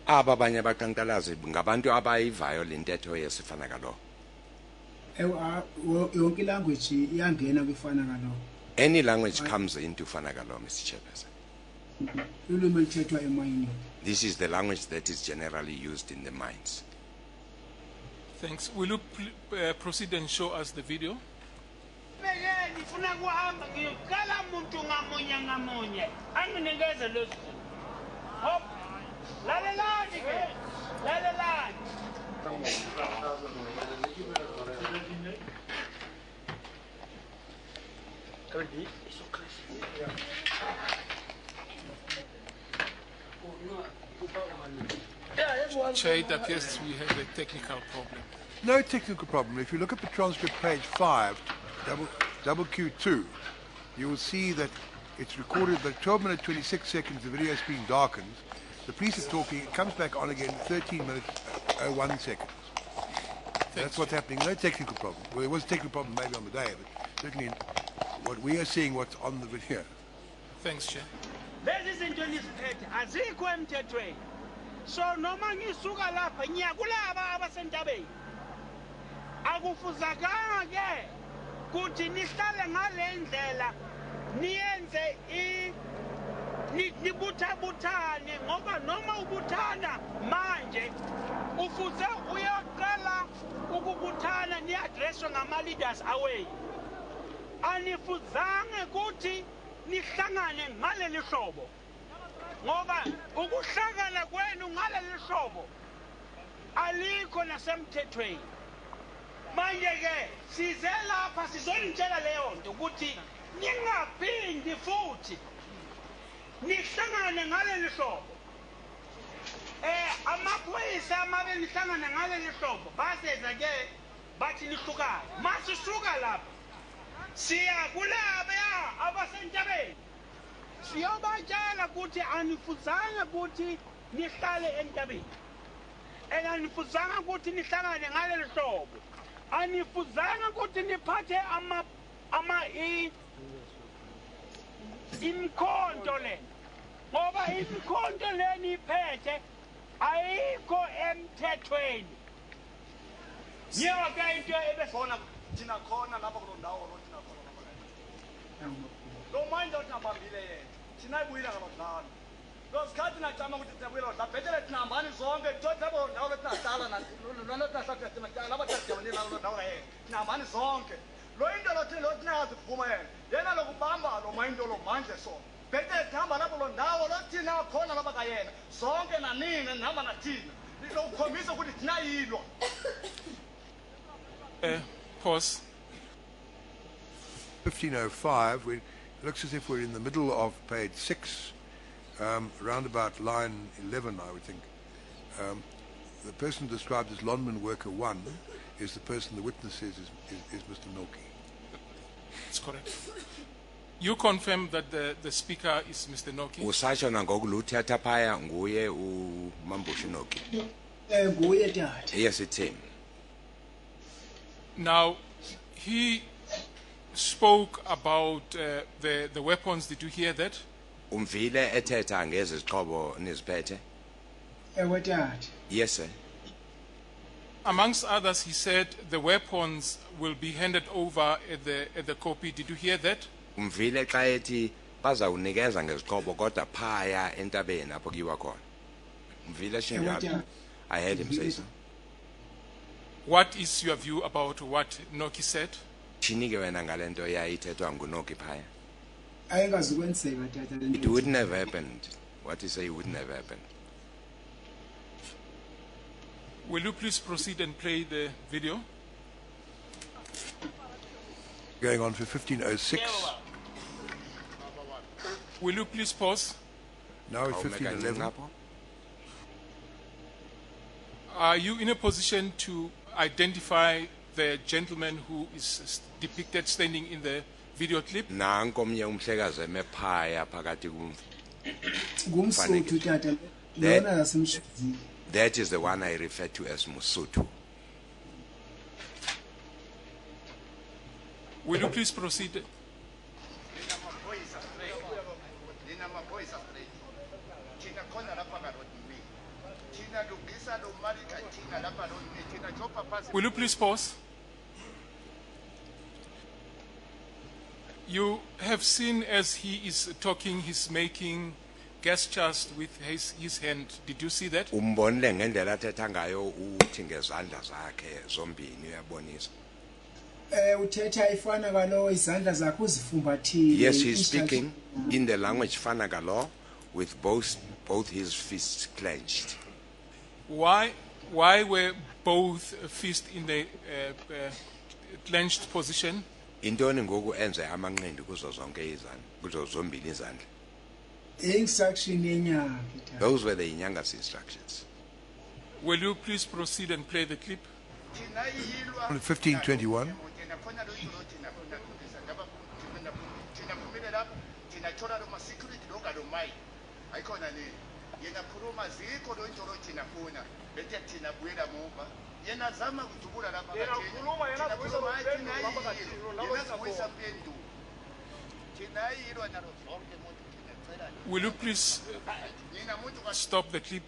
Aba banye abaqhankqalazi ngabantu abayivayo le ntetho yesifanagalo. Yonke language iyangena kwifana kaloku. Any language comes into Fanagalo, Mr. Chairperson. Ulwimi oluthethwa emayini. This is the language that is generally used in the mines. Thanks. Will you proceed and show us the video? Ngifuna kuhamba ngiyokala umuntu ngamunye anginikeze lo hop lalelani ke lalelani Chair, it appears we have a technical problem. No technical problem. If you look at the transcript, page 5, double Q2, you will see that it's recorded that 12 minutes 26 seconds, the video is being darkened. The police are talking, it comes back on again 13 minutes 01 seconds. That's what's happening. No technical problem. Well, there was a technical problem maybe on the day, but certainly what we are seeing what's on the video. Thanks, Chair. lezi zinto niziphethe azikho emthethweni so noma ngisuka lapha ngiyakulaba abasentabeni akufuzakanga ke kuthi nihlale ngalendlela niyenze nibuthabuthane ngoba noma ubuthana manje ufuze uyaqala ukubuthana ni-adresswe ngama-leaders away anifuzange kuthi nihlangane ngaleli hlobo ngoba ukuhlangana kwenu ngaleli hlobo alikho nasemthethweni manje ke size lapha sizonitshela leyo nto ukuthi ningaphindi futhi nihlangane ngaleli hlobo amaphoyisa amabe nihlangane ngaleli hlobo baseza ke bathi nihlukane masisuka lapha siya kulaba abasentabeni siyobatshela ukuthi anifuzanga ukuthi nihlale entabeni anifuzanga ukuthi nihlangane ngaleli hlobo anifuzanga ukuthi niphathe imkhonto le ngoba imkhonto le niphethe ayikho emthethweni ngiyoke into ebesona thina khona lapha kulo ndawo lo thina khona lo manje uthambambile yena thina ibuyile ngabadlala lo sikhathi nacama ukuthi siyabuyela la bhetele thina hambani zonke kuthothi labo ndawo lo thinahlala lona thinahlala thina laba thadabane lo ndawo yena thina hambani zonke lo into lo thina lo thingazivuma yena lokubamba lo mayinto lo manje so bhetele thihamba lapho lo ndawo lo thina khona lapha kayena zonke nanini nihamba nathina lokukhombisa ukuthi thina yilwa Pause. 1505, it looks as if we're in the middle of page 6, around about line 11, I would think. The person described as Lonman Worker 1 is the person the witness says is Mr. Noki. That's correct. You confirm that the speaker is Mr. Noki? Usasho nangokuluthatha phaya nguye uMambushi Noki. Nguye tata. Yes, it's him. Now, he spoke about the weapons. Did you hear that? Umvile ethetha ngezixhobo niziphethe? Ewe tata. Yes, sir. Amongst others, he said the weapons will be handed over at the copy. Did you hear that? Umvile xa ethi bazawunikeza ngezixhobo kodwa phaya entabeni apho kuyiwa khona. Umvile shinjalo. I heard him say so. What is your view about what Noki said? Thini ke wena ngalento yayithethwa nguNoki phaya? ayingazukwenzeka tata le It nto. wouldn't have happened. What you say wouldn't have happened. Will you please proceed and play the video? Going on for 1506. Will you please pause? Now it's 1511. Are you in a position to identify the gentleman who is depicted standing in the video clip? Nanko omnye umhlekazi emephaya phakathi ngumsuthu tata lona yasemshazini. That is the one I refer to as Musutu. Will you please proceed? Will you please pause? You have seen as he is talking, he's making gestures with his hand. Did you see that? Umbonile ngendlela athetha ngayo uthi ngezandla zakhe zombini uyabonisa. Uthetha ifana kalo izandla zakhe uzifumbathile. Yes, he's speaking in the language Fanagalo with both his fists clenched. Why were both fists in the clenched position? Intoni ngoku enze amanqindi kuzo zonke izandla, kuzo zombili izandla. Instruction yenyanga. Those were the Inyanga's instructions. Will you please proceed and play the clip? 1521. Will you please stop the clip?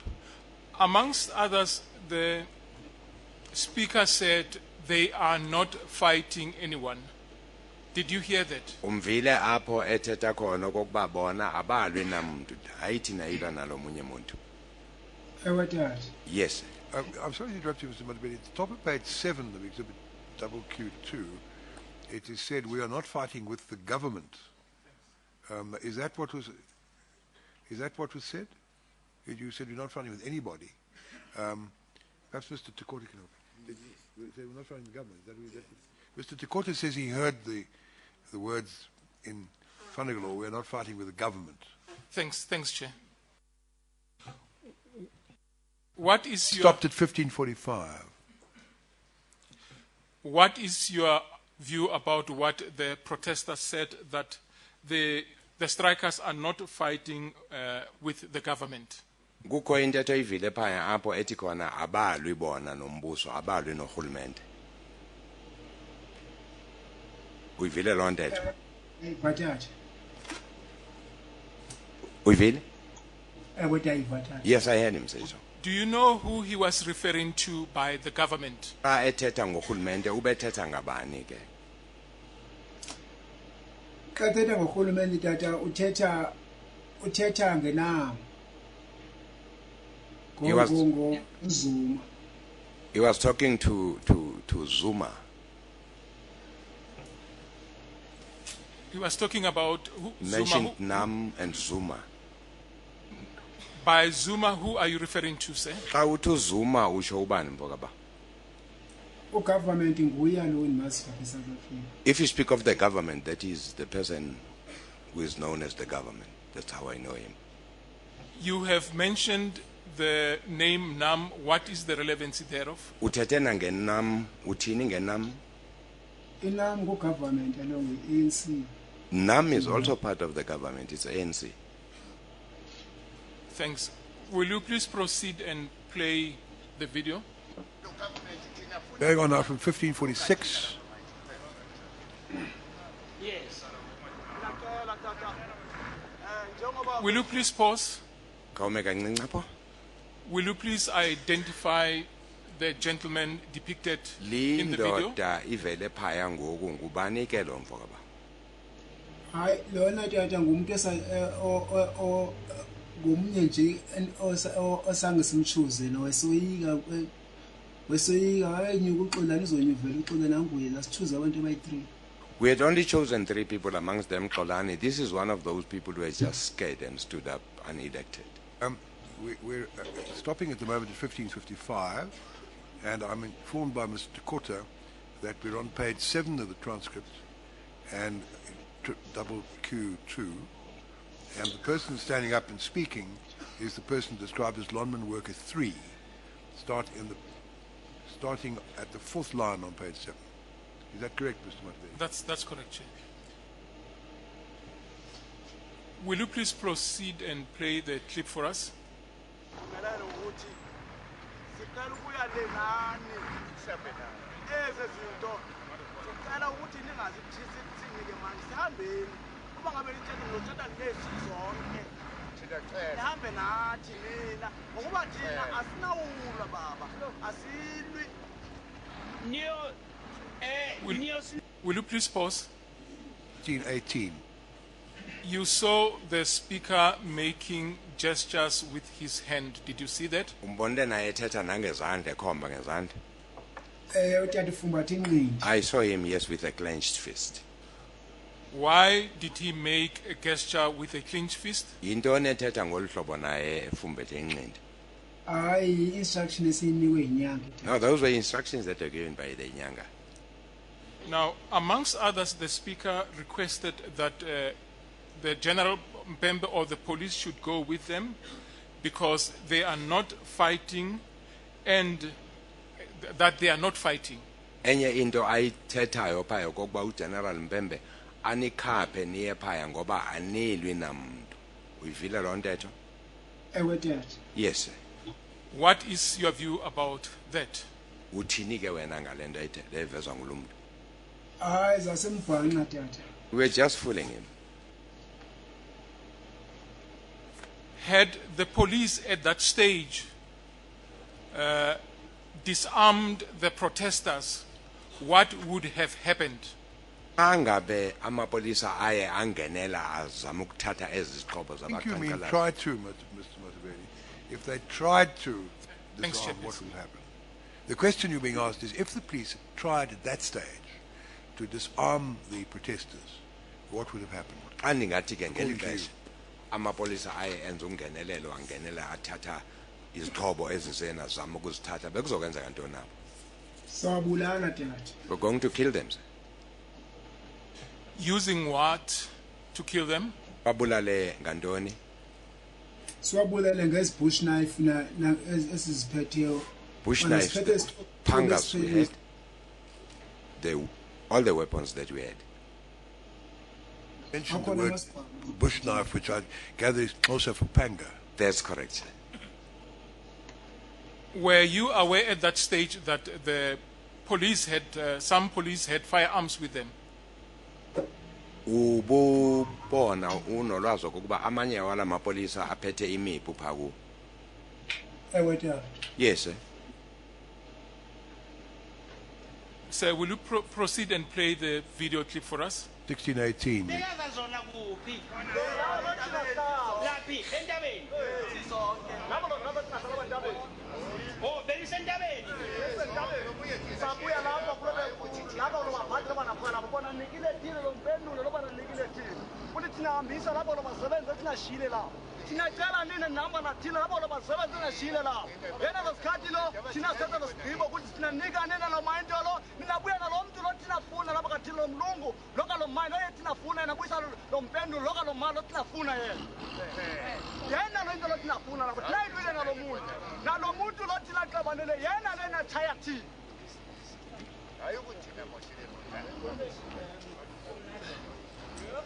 Amongst others, the speaker said they are not fighting anyone. Did you hear that? Umvile apho ethetha khona kokuba bona abalwe namuntu ayithi nayilwa nalomunye umuntu. Yes. I'm sorry to interrupt you, Mr. Madabedi. At the top of page 7 of Exhibit Q2, it is said we are not fighting with the government. Is that what was said? You said we're not fighting with anybody. Perhaps Mr. Tekorte can help. Did you say we're not fighting with the government? Mr. Tekorte says he heard the words in Fanagalo, we're not fighting with the government. Thanks, Chair. What is your Stopped at 1545. What is your view about what the protesters said, that the strikers are not fighting with the government? Kukho intetho ivile phaya apho ethi khona abalwi bona nombuso abalwi nohulumende. Uyivile loo ntetho? Uyivile? Yes, I heard him say so. Do you know who he was referring to by the government? Xa ethetha ngohulumende ubethetha ngabani ke? Xa ethetha ngohulumende tata uthetha ngenamo. Zuma. He was talking to Zuma. He was talking about Mentioned Nam and Zuma. By Zuma, who are you referring to, sir? Xa uthi Zuma usho ubani mbokaba? Government nguya lo enimasifa eSouth Africa. If you speak of the government, that is the person who is known as the government. That's how I know him. You have mentioned the name Nam. What is the relevancy thereof? Uthethe nangenam, uthini ngenam? Inam government along with ANC. Nam is also part of the government. It's ANC. Thanks. Will you please proceed and play the video? Going on now from 1546. Yes. Will you please pause? Khawume kancinci apho. Will you please identify the gentleman depicted in the video? Lindoda ivele phaya ngoku ngubani ke lo mfo kaba? Hayi lona tata ngumuntu ngumnye nje osange simchuze no esoyika wesoyika hayi nyukuxola lizonyuvela uxola nanguye lasithuza abantu abayi-3. We had only chosen 3 people, amongst them Xolani. This is one of those people who has just scared and stood up unelected. We're stopping at the moment at 15:55, and I'm informed by Mr. Kota that we're on page 7 of the transcript and double Q2, and the person standing up and speaking is the person described as Lonman Worker 3, starting at the 4th line on page 7. Is that correct, Mr. Matvey? That's correct, Chair. Will you please proceed and play the clip for us? Will you please pause? 18. You saw the speaker making gestures with his hand. Did you see that? I saw him, yes, with a clenched fist. Why did he make a gesture with a clenched fist? No, those were instructions that were given by the Nyanga. Now, amongst others, the speaker requested that the General Mpembe or the police should go with them because they are not fighting and that they are not fighting. Enye into ayithethayo phaya kokuba uGeneral Mpembe anikhaphe niye phaya ngoba anilwi namntu. Uyivile loo ntetho? Ewe tata. Yes, sir. What is your view about that? Uthini ke wena ngale nto evezwa ngulo mntu? Hayi zasembhanga tata. We were just fooling him. Had the police at that stage disarmed the protesters, what would have happened? Angabe amapolisa aye angenela azama ukuthatha ezixhobo I think you mean zabaqhankqalazi. try to, Mr. Matabeli. If they tried to Thanks, disarm, Chair, what please. would happen? The question you're being asked is if the police tried at that stage to disarm the protesters, what would have happened? Xa ndingathi ke ngeli According to xesha amapolisa aye enza ungenelelo angenela athatha izixhobo ezisena zama ukuzithatha bekuzokwenzeka ntoni nabo? Sawabulala tata. We're going to kill them, sir. Using what to kill them? Babulale ngantoni? Siwabulale ngezi-bush knife esiziphetheyo. Bush knives, pangas we had, all the weapons that we had. Mentioned the word bush knife, which I gather is closer for panga. That's correct, sir. Were you aware at that stage that the police had, some police had firearms with them? Ububona unolwazi okokuba amanye wala mapolisa aphethe imiphu phaa. Ewe tata. Yes, sir. Sir, will you proceed and play the video clip for us? 1618. Tinacela nini namba nathina labo basebenza nashile la yena lesikhathi lo thina sethe lesigqibo ukuthi sinanika nina lo mayinto lo ninabuya nalo muntu lo tinafuna lapha kathi lo mlungu loka lo mayini lo tinafuna yena buyisa lo mpendulo loka lo mali lo tinafuna yena lo into lo tinafuna lapho tinayilwile nalo muntu lo tinaxabanele yena lena chaya thi ayikuthina moshile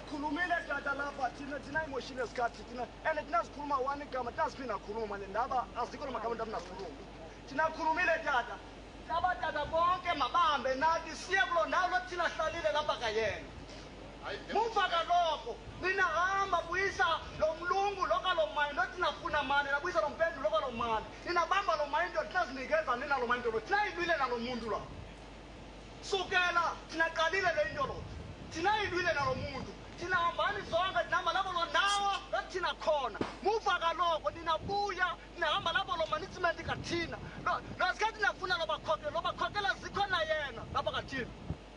khulumile tata lapha thina emoshile isikhathi thina and thina sikhuluma one igama tasiphinda khuluma le ndaba azikho lo magama ndabasikhuluma thina khulumile tata abatata bonke mabahambe nathi siye kulo ndawo lo thina hlalile lapha kayena muva kaloko ninahamba buyisa lo mlungu loka lo mayini lo tinafuna mani nabuyisa lo mpendulo loka lo mani ninabamba lo mayini lo thina sinikeza nina lo mayini lo thina yilwile nalo muntu lo sukela tinaqalile le into lo thina yilwile nalo muntu tinahambani zonke tinahamba labo lo ndawo thina khona muva kaloko ninabuya nihamba lapho lo management kathina nosikhathi niyafuna lobakhokela zikhona yena lapha kathina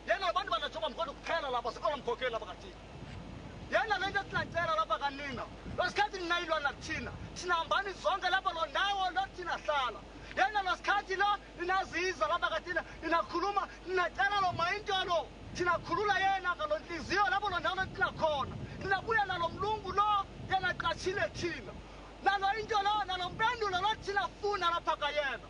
yena abantu banajonga mkhona kuphela lapha sikhona mkhokheli lapha kathina yena lento esinacela lapha kanina losikhathi ninayilwa nathina sinahambani zonke lapha lo ndawo lo thina hlala yena losikhathi lo ninaziza lapha kathina ninakhuluma ninacela lo mayintolo thinakhulula yena ngalo nhliziyo lapho lo ndawo thina khona ninabuya nalo mlungu lo yena qashile thina nalo into lo nalo mpendulo lo thina funa lapha kayena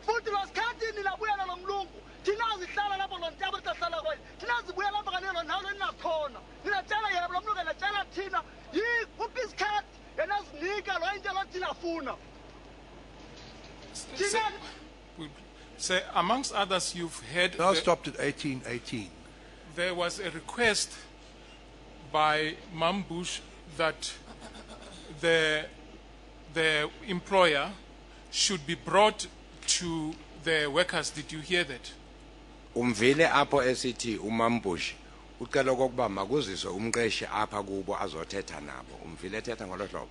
futhi losikhathi ninabuya nalo mlungu thina zihlala lapho lo ntabo sihlala kwayo thina zibuya lapha kanelo ndawo ninakhona ninatshela yena lo mlungu natshela thina kuphi isikhathi yena zinika lo into lo thina funa. So, amongst others, you've heard. Now stopped at 1818. There was a request by Mambush that the employer should be brought to the workers. Did you hear that? Umvile apho esithi uMambush ucela okokuba makuziswe umqeshi apha kubo azothetha nabo. Umvile ethetha ngolo hlobo.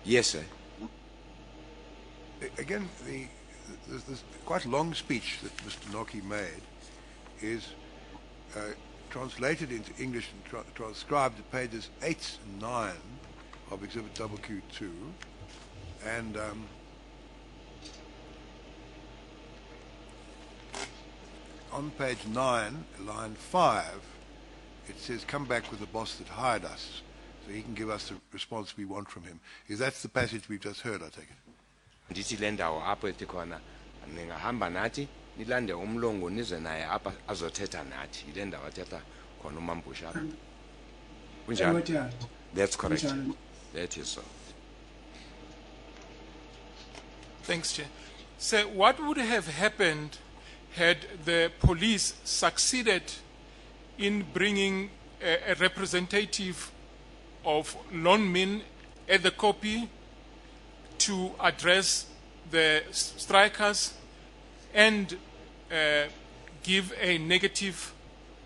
Yes, sir. Again, this quite long speech that Mr. Noki made is translated into English and transcribed at pages 8 and 9 of Exhibit WQ2, and on page 9, line 5, it says, "Come back with the boss that hired us," so he can give us the response we want from him. Is that the passage we've just heard, I take it? Ndithi le ndawo apho ethi khona ningahamba nathi nilande umlungu nize naye apha azothetha nathi ile ndawo athetha khona uMambush apha. Kunjalo? That's correct. That is so. Thanks, Chair. So, what would have happened had the police succeeded in bringing a representative of Lonmin at the copy to address the strikers and give a negative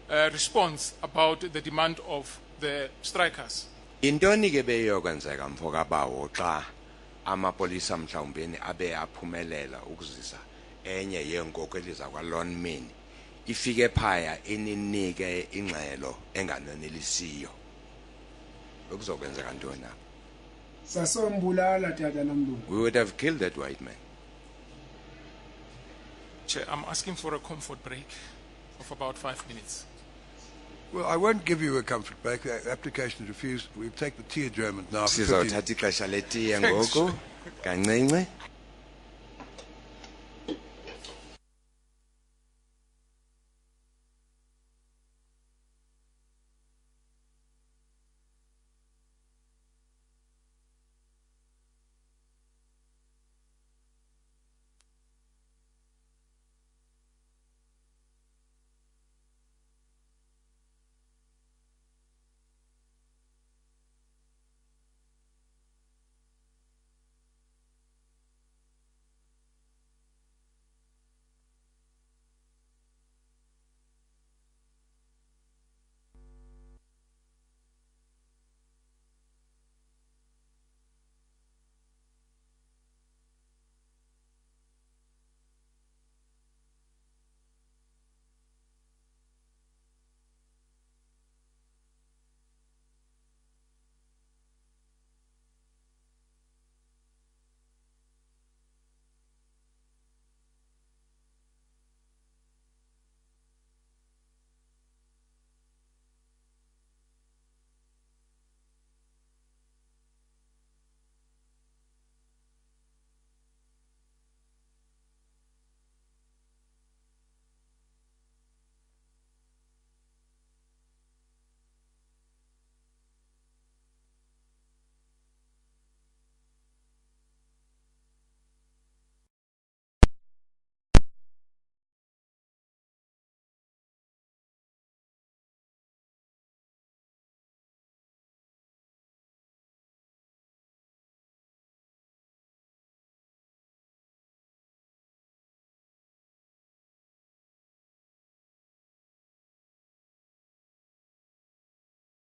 response about the demand of the strikers? Intoni ke beyokwenzeka mfokabawo xa amapolisa mhlawumbeni abe aphumelela ukuzisa enye yenkokeli zakwaLonmin ifike phaya ininike ingxelo enganonelisiyo okuzokwenzeka ntoni na? We would have killed that white man. Chair, I'm asking for a comfort break of about 5 minutes. Well, I won't give you a comfort break. The application is refused. We'll take the tea adjournment now. For 15 Sizawuthatha ixesha letiye ngoku kancinci.